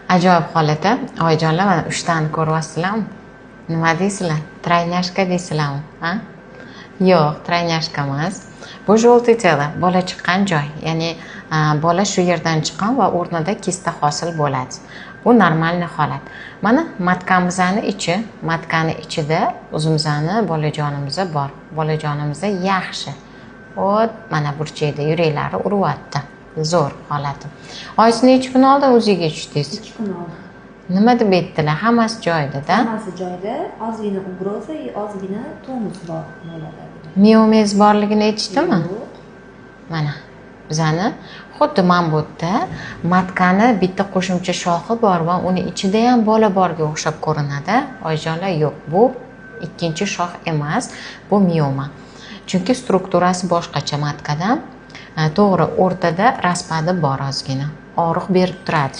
Ajoyib holatda. Oyijonlar mana 3 tani ko'ryapsizlarmi? Nima deysizlar? Traynyashka deysizlarmi? Ha? Yo'q, traynyashka emas. Bu желтый tela, bola chiqqan joy. Ya'ni bola shu yerdan chiqqan va o'rnida kista hosil bo'ladi. Bu normalniy holat. Mana matkamizni ichi, matkani ichida o'zimizni bolajonimiz bor. Bolajonimiz yaxshi. Hop, mana burchakda yuraklari uryapti. Zo'r holati. Oyisi necha kun oldin o'ziga tushdingiz? 2 kun oldin. Nima deb aytdilar? Hammasi joyida-da? Hammasi joyida, ozgina ugroza, ozgina tonus bor bolada. Miomez borligini aytishdimi? Yo'q. Mana bizani xuddi mana bu yerda matkani bitta qo'shimcha shoxi bor va uni ichida ham bola borga o'xshab ko'rinadi. Oyijonlar, yo'q, bu ikkinchi shox emas, bu mioma. Chunki strukturasi boshqacha matkadan. To'g'ri, o'rtada raspadi bor ozgina. Og'riq berib turadi.